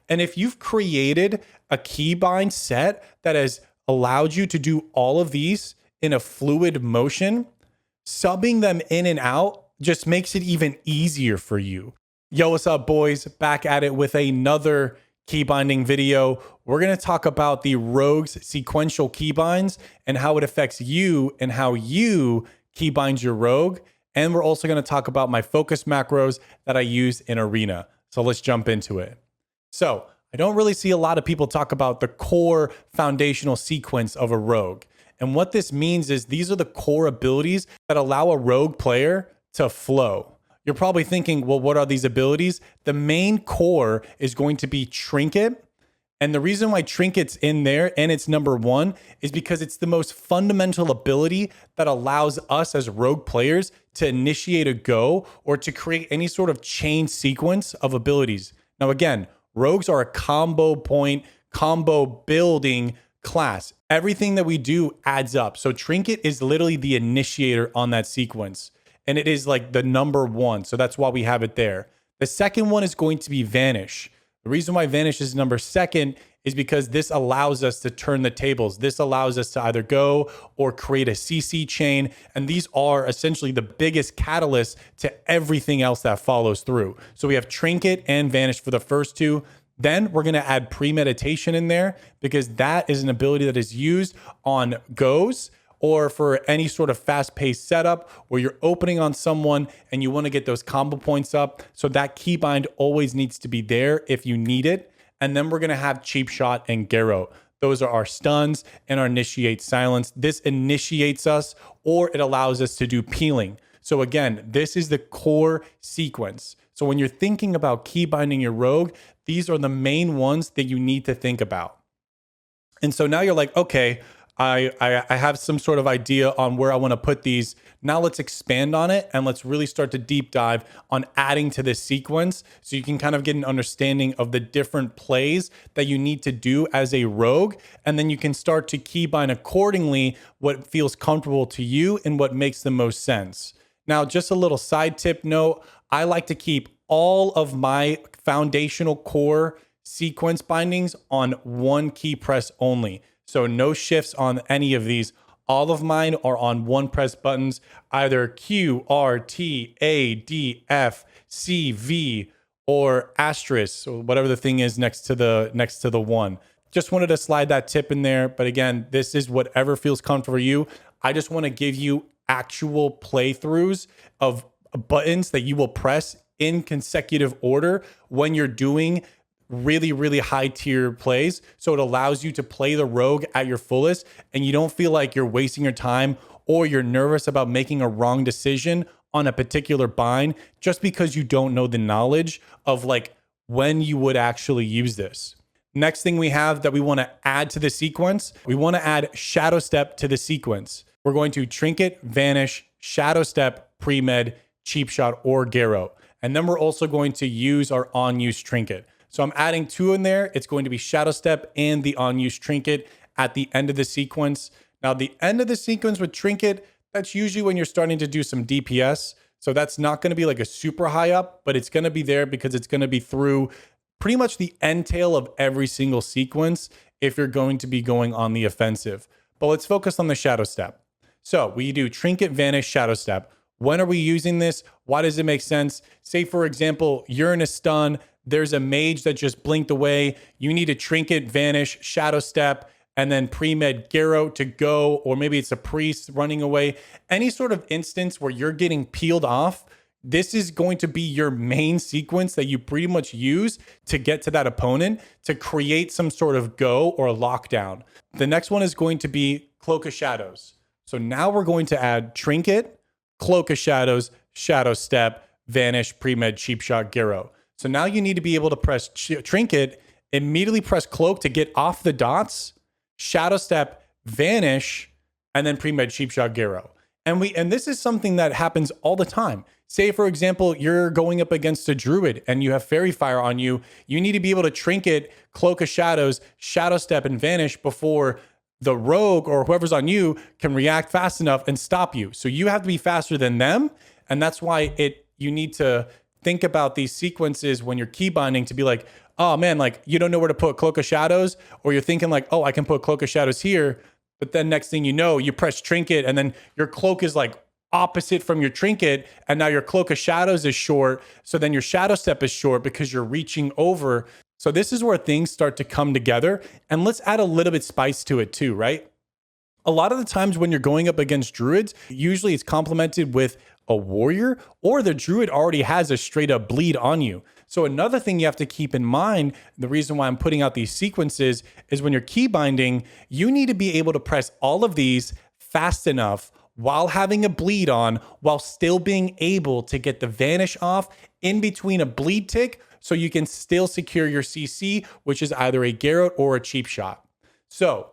And if you've created a keybind set that has allowed you to do all of these in a fluid motion, subbing them in and out just makes it even easier for you. Yo, what's up, boys? Back at it with another keybinding video. We're going to talk about the Rogue's sequential keybinds and how it affects you and how you keybind your Rogue. And we're also going to talk about my focus macros that I use in Arena. So let's jump into it. So I don't really see a lot of people talk about the core foundational sequence of a Rogue. And what this means is these are the core abilities that allow a Rogue player to flow. You're probably thinking, well, what are these abilities? The main core is going to be Trinket. And the reason why Trinket's in there and it's number one is because it's the most fundamental ability that allows us as Rogue players to initiate a go or to create any sort of chain sequence of abilities. Now, again, Rogues are a combo point, combo building class. Everything that we do adds up. So Trinket is literally the initiator on that sequence. And it is like the number one. So that's why we have it there. The second one is going to be Vanish. The reason why Vanish is number second is because this allows us to turn the tables. This allows us to either go or create a CC chain. And these are essentially the biggest catalyst to everything else that follows through. So we have Trinket and Vanish for the first two. Then we're going to add premeditation in there because that is an ability that is used on goes or for any sort of fast-paced setup where you're opening on someone and you want to get those combo points up. So that keybind always needs to be there if you need it. And then we're going to have cheapshot and garrote. Those are our stuns and our initiate silence. This initiates us or it allows us to do peeling. So again, this is the core sequence. So when you're thinking about keybinding your Rogue, these are the main ones that you need to think about. And so now you're like, okay, I have some sort of idea on where I want to put these. Now let's expand on it and let's really start to deep dive on adding to this sequence so you can kind of get an understanding of the different plays that you need to do as a Rogue. And then you can start to keybind accordingly what feels comfortable to you and what makes the most sense. Now, just a little side tip note, I like to keep all of my foundational core sequence bindings on one key press only. So no shifts on any of these. All of mine are on one press buttons, either Q, R, T, A, D, F, C, V, or asterisk, or whatever the thing is next to the one. Just wanted to slide that tip in there. But again, this is whatever feels comfortable for you. I just want to give you actual playthroughs of buttons that you will press in consecutive order when you're doing really, really high tier plays. So it allows you to play the Rogue at your fullest and you don't feel like you're wasting your time or you're nervous about making a wrong decision on a particular bind just because you don't know the knowledge of like when you would actually use this. Next thing we have that we want to add to the sequence, we want to add shadowstep to the sequence. We're going to Trinket, Vanish, shadowstep, Premed, cheapshot, or garrote. And then we're also going to use our on-use Trinket. So I'm adding two in there. It's going to be shadowstep and the on-use Trinket at the end of the sequence. Now, the end of the sequence with Trinket, that's usually when you're starting to do some DPS. So that's not going to be like a super high up, but it's going to be there because it's going to be through pretty much the end tail of every single sequence if you're going to be going on the offensive. But let's focus on the shadowstep. So we do Trinket, Vanish, shadowstep. When are we using this? Why does it make sense? Say, for example, you're in a stun. There's a mage that just blinked away. You need a Trinket, Vanish, shadowstep, and then Premed, garrote to go, or maybe it's a priest running away. Any sort of instance where you're getting peeled off, this is going to be your main sequence that you pretty much use to get to that opponent to create some sort of go or lockdown. The next one is going to be Cloak of Shadows. So now we're going to add Trinket, Cloak of Shadows, shadowstep, Vanish, Premed, cheapshot, garrote. So now you need to be able to press Trinket, immediately press Cloak to get off the dots, shadowstep, Vanish, and then Premed, cheapshot, garrote. And this is something that happens all the time. Say, for example, you're going up against a druid and you have fairy fire on you. You need to be able to Trinket, Cloak of Shadows, shadowstep, and Vanish before the rogue or whoever's on you can react fast enough and stop you. So you have to be faster than them. And that's why you need to think about these sequences when you're key binding to be like, oh man, like you don't know where to put Cloak of Shadows, or you're thinking like, oh, I can put Cloak of Shadows here. But then next thing you know, you press Trinket and then your cloak is like opposite from your Trinket. And now your Cloak of Shadows is short. So then your shadow step is short because you're reaching over. So this is where things start to come together. And let's add a little bit spice to it too, right? A lot of the times when you're going up against druids, usually it's complemented with a warrior, or the druid already has a straight up bleed on you. So another thing you have to keep in mind, the reason why I'm putting out these sequences is when you're key binding, you need to be able to press all of these fast enough while having a bleed on, while still being able to get the vanish off in between a bleed tick, so you can still secure your CC, which is either a garrote or a cheap shot. So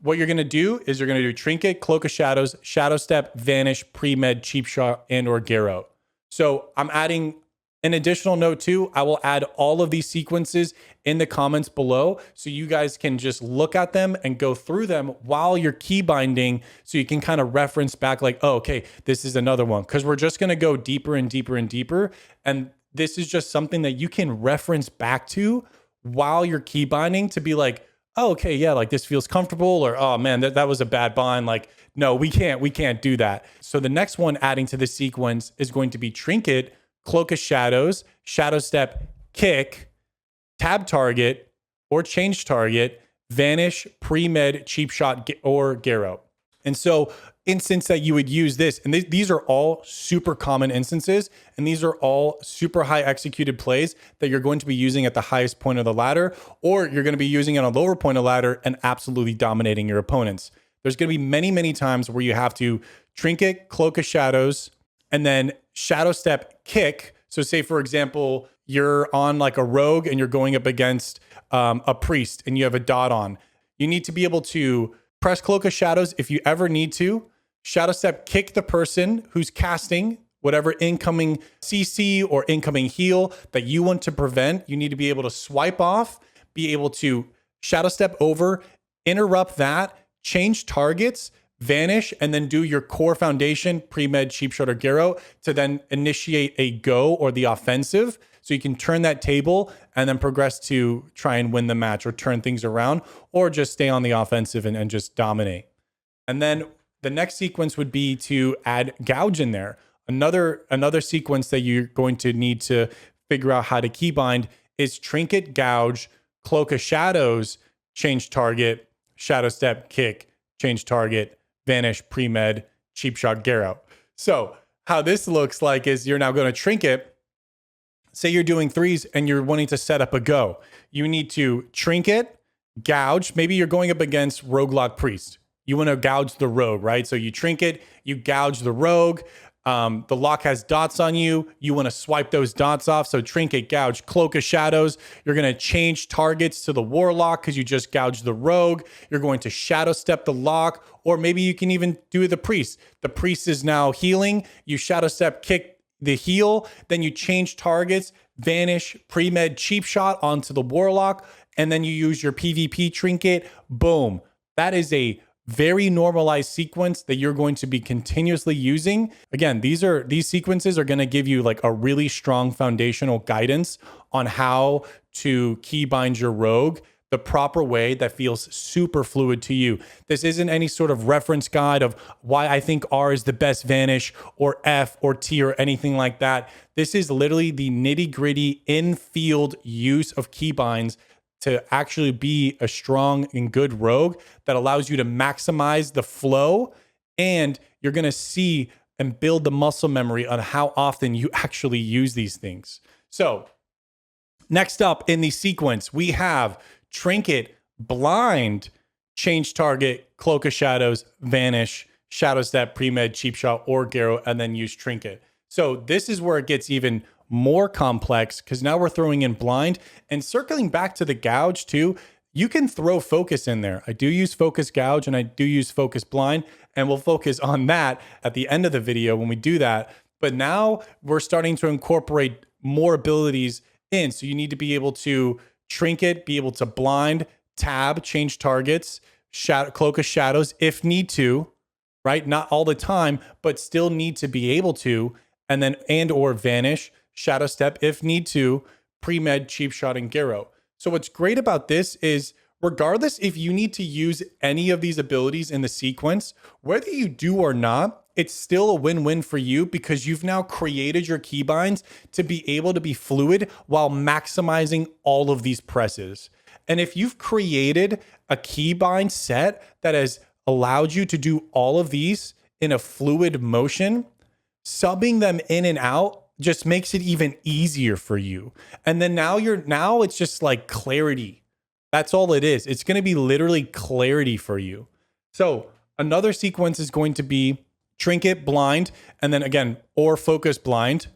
what you're going to do is you're going to do Trinket, Cloak of Shadows, Shadow Step, Vanish, Premed, Cheap Shot, and or garrote. So I'm adding an additional note too. I will add all of these sequences in the comments below so you guys can just look at them and go through them while you're key binding, so you can kind of reference back like, oh, okay, this is another one. Because we're just going to go deeper and deeper and deeper. And this is just something that you can reference back to while you're key binding to be like, oh, okay, yeah, like this feels comfortable, or oh man, that was a bad bind. Like, no, we can't do that. So the next one adding to the sequence is going to be Trinket, Cloak of Shadows, Shadow Step, Kick, Tab Target, or Change Target, Vanish, Premed, Cheap Shot, or garrote. And so instance that you would use this, and these are all super common instances, and these are all super high executed plays that you're going to be using at the highest point of the ladder, or you're going to be using it on a lower point of the ladder and absolutely dominating your opponents. There's going to be many, many times where you have to Trinket, Cloak of Shadows, and then Shadow Step, Kick. So say, for example, you're on like a rogue and you're going up against a priest and you have a dot on. You need to be able to press Cloak of Shadows if you ever need to. Shadow Step, kick the person who's casting whatever incoming CC or incoming heal that you want to prevent. You need to be able to swipe off, be able to Shadow Step over, interrupt that, change targets, vanish, and then do your core foundation, Premed, Cheap Shot, or garrote to then initiate a go or the offensive. So you can turn that table and then progress to try and win the match or turn things around, or just stay on the offensive and just dominate. And then the next sequence would be to add gouge in there. Another sequence that you're going to need to figure out how to keybind is Trinket, Gouge, Cloak of Shadows, change target, Shadow Step, kick, change target, Vanish, Premed, Cheap Shot, garrote. So how this looks like is you're now going to Trinket. Say you're doing threes and you're wanting to set up a go. You need to Trinket, Gouge. Maybe you're going up against Roguelock Priest. You want to gouge the rogue, right? So you Trinket, you gouge the rogue. The lock has dots on you. You want to swipe those dots off. So Trinket, Gouge, Cloak of Shadows. You're going to change targets to the warlock because you just gouged the rogue. You're going to Shadow Step the lock, or maybe you can even do the priest. The priest is now healing. You Shadow Step, kick the heal. Then you change targets, Vanish, Premed, Cheap Shot onto the warlock, and then you use your PvP Trinket. Boom. That is a very normalized sequence that you're going to be continuously using. Again, these sequences are going to give you like a really strong foundational guidance on how to keybind your rogue the proper way that feels super fluid to you. This isn't any sort of reference guide of why I think R is the best Vanish or F or T or anything like that. This is literally the nitty gritty in-field use of keybinds to actually be a strong and good rogue that allows you to maximize the flow, and you're going to see and build the muscle memory on how often you actually use these things. So next up in the sequence, we have Trinket, Blind, change target, Cloak of Shadows, Vanish, Shadow Step, Premed, Cheap Shot, or garrote, and then use Trinket. So this is where it gets even more complex because now we're throwing in blind and circling back to the gouge too. You can throw focus in there. I do use focus gouge and I do use focus blind, and we'll focus on that at the end of the video when we do that. But now we're starting to incorporate more abilities in. So you need to be able to Trinket, be able to blind, tab, change targets, Cloak of Shadows if need to, right? Not all the time, but still need to be able to, and then and or Vanish, shadowstep if need to, Premed, cheapshot, and garrote. So what's great about this is regardless if you need to use any of these abilities in the sequence, whether you do or not, it's still a win-win for you because you've now created your keybinds to be able to be fluid while maximizing all of these presses. And if you've created a keybind set that has allowed you to do all of these in a fluid motion, subbing them in and out just makes it even easier for you. And then now it's just like clarity. That's all it is. It's going to be literally clarity for you. So another sequence is going to be Trinket, blind, and then again, or focus blind.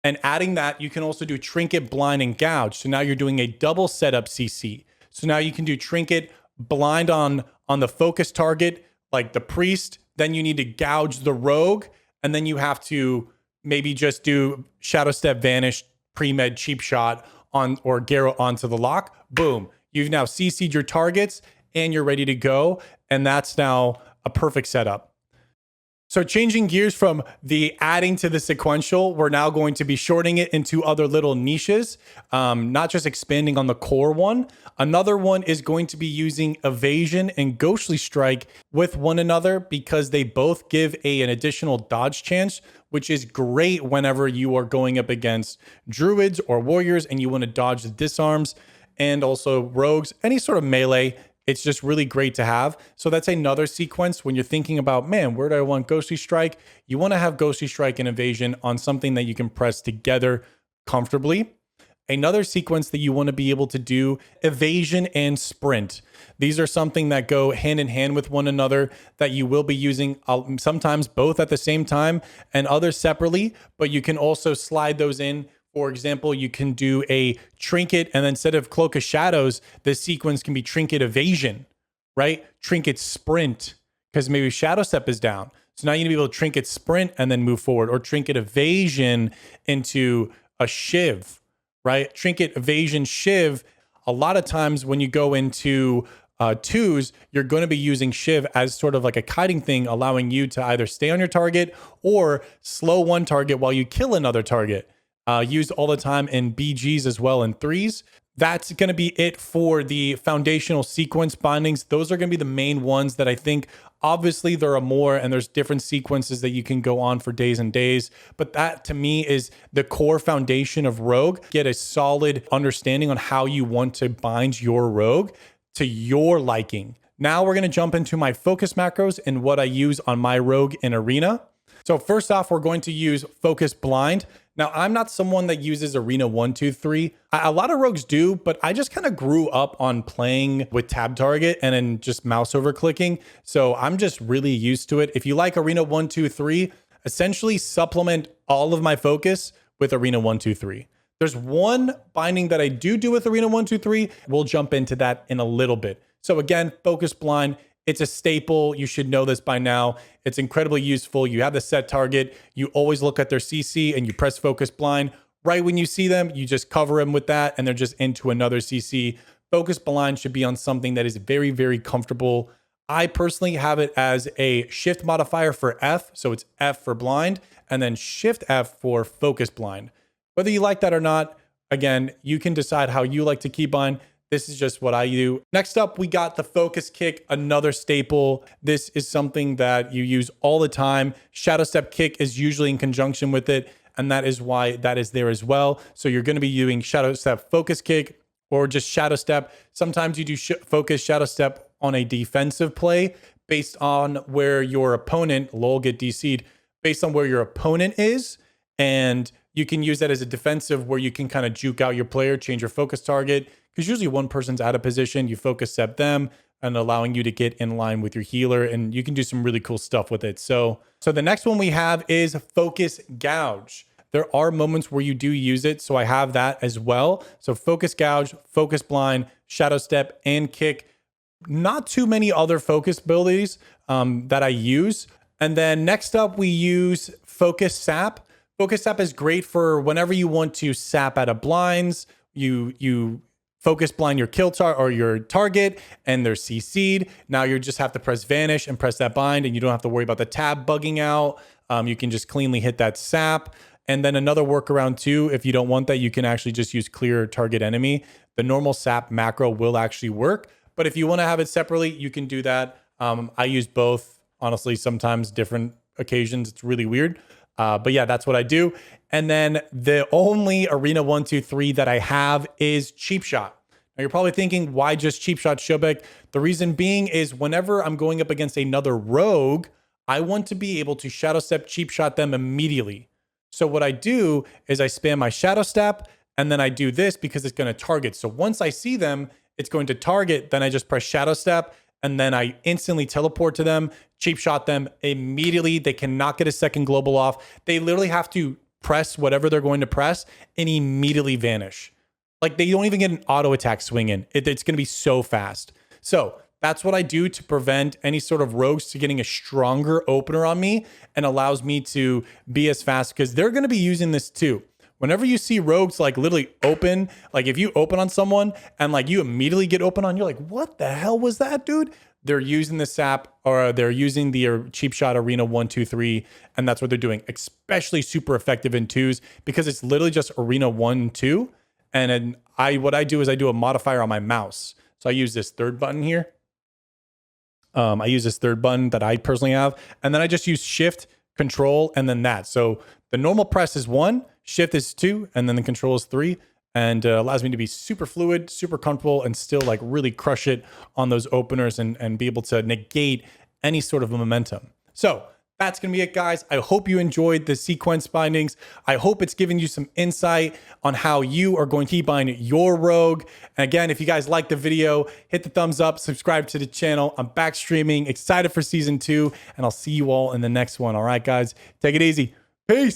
And adding that, you can also do Trinket, blind, and gouge. So now you're doing a double setup CC. So now you can do Trinket, blind on the focus target, like the priest. Then you need to gouge the rogue. And then you have to maybe just do shadowstep, vanish, premed, cheap shot on or garrote onto the lock. Boom. You've now CC'd your targets and you're ready to go. And that's now a perfect setup. So changing gears from the adding to the sequential, we're now going to be shorting it into other little niches, not just expanding on the core one. Another one is going to be using evasion and ghostly strike with one another because they both give an additional dodge chance, which is great whenever you are going up against druids or warriors and you want to dodge the disarms and also rogues, any sort of melee. It's just really great to have. So that's another sequence when you're thinking about, man, where do I want Ghostly Strike? You want to have Ghostly Strike and Evasion on something that you can press together comfortably. Another sequence that you want to be able to do, Evasion and Sprint. These are something that go hand in hand with one another that you will be using sometimes both at the same time and others separately, but you can also slide those in. For example, you can do a Trinket and then instead of Cloak of Shadows, this sequence can be Trinket Evasion, right? Trinket Sprint, because maybe Shadowstep is down. So now you need to be able to Trinket Sprint and then move forward, or Trinket Evasion into a Shiv, right? Trinket Evasion Shiv, a lot of times when you go into twos, you're going to be using Shiv as sort of like a kiting thing, allowing you to either stay on your target or slow one target while you kill another target. Used all the time in BGs as well in threes. That's going to be it for the foundational sequence bindings. Those are going to be the main ones that I think, obviously there are more and there's different sequences that you can go on for days and days. But that to me is the core foundation of Rogue. Get a solid understanding on how you want to bind your Rogue to your liking. Now we're going to jump into my focus macros and what I use on my Rogue in Arena. So first off, we're going to use focus blind. Now, I'm not someone that uses Arena 1, 2, 3. A lot of rogues do, but I just kind of grew up on playing with tab target and then just mouse over clicking. So I'm just really used to it. If you like Arena 1, 2, 3, essentially supplement all of my focus with Arena 1, 2, 3. There's one binding that I do with Arena 1, 2, 3. We'll jump into that in a little bit. So again, focus blind. It's a staple. You should know this by now. It's incredibly useful. You have the set target. You always look at their CC and you press focus blind. Right when you see them, you just cover them with that and they're just into another CC. Focus blind should be on something that is very, very comfortable. I personally have it as a shift modifier for F. So it's F for blind and then shift F for focus blind. Whether you like that or not, again, you can decide how you like to keybind. This is just what I do. Next up, we got the focus kick, another staple. This is something that you use all the time. Shadowstep kick is usually in conjunction with it, and that is why that is there as well. So you're going to be doing Shadowstep focus kick or just Shadowstep. Sometimes you do focus Shadowstep on a defensive play based on where your opponent, lol, get DC'd, based on where your opponent is, and you can use that as a defensive where you can kind of juke out your player, change your focus target, because usually one person's out of position, you focus step them and allowing you to get in line with your healer, and you can do some really cool stuff with it. So the next one we have is focus gouge. There are moments where you do use it, so I have that as well. So focus gouge, focus blind, shadow step, and kick. Not too many other focus abilities that I use. And then next up, we use focus sap. Focus sap is great for whenever you want to sap out of blinds. You focus blind your kill or your target and they're CC'd. Now you just have to press vanish and press that bind and you don't have to worry about the tab bugging out. You can just cleanly hit that sap. And then another workaround too, if you don't want that, you can actually just use clear target enemy. The normal sap macro will actually work, but if you want to have it separately, you can do that. I use both, honestly, sometimes different occasions. It's really weird. But yeah, that's what I do. And then the only arena 1, 2, 3 that I have is cheap shot. Now you're probably thinking, why just cheap shot, Shobek? The reason being is whenever I'm going up against another rogue, I want to be able to shadow step cheap shot them immediately. So what I do is I spam my shadow step, and then I do this because it's going to target. So once I see them, it's going to target. Then I just press shadow step, and then I instantly teleport to them, cheap shot them immediately. They cannot get a second global off. They literally have to press whatever they're going to press and immediately vanish. Like they don't even get an auto attack swing in. It's going to be so fast. So that's what I do to prevent any sort of rogues to getting a stronger opener on me, and allows me to be as fast, because they're going to be using this too. Whenever you see rogues like literally open, like if you open on someone and like you immediately get open on, you're like, what the hell was that, dude? They're using the sap, or they're using the cheap shot arena 1, 2, 3. And that's what they're doing, especially super effective in 2s, because it's literally just arena 1, 2. And then what I do is I do a modifier on my mouse. So I use this third button here. I use this third button that I personally have. And then I just use shift, control, and then that. So the normal press is 1, shift is 2, and then the control is 3, and allows me to be super fluid, super comfortable, and still like really crush it on those openers and be able to negate any sort of momentum. So that's going to be it, guys. I hope you enjoyed the sequence bindings. I hope it's given you some insight on how you are going to keybind your rogue. And again, if you guys liked the video, hit the thumbs up, subscribe to the channel. I'm back streaming, excited for season 2, and I'll see you all in the next one. All right, guys, take it easy. Peace.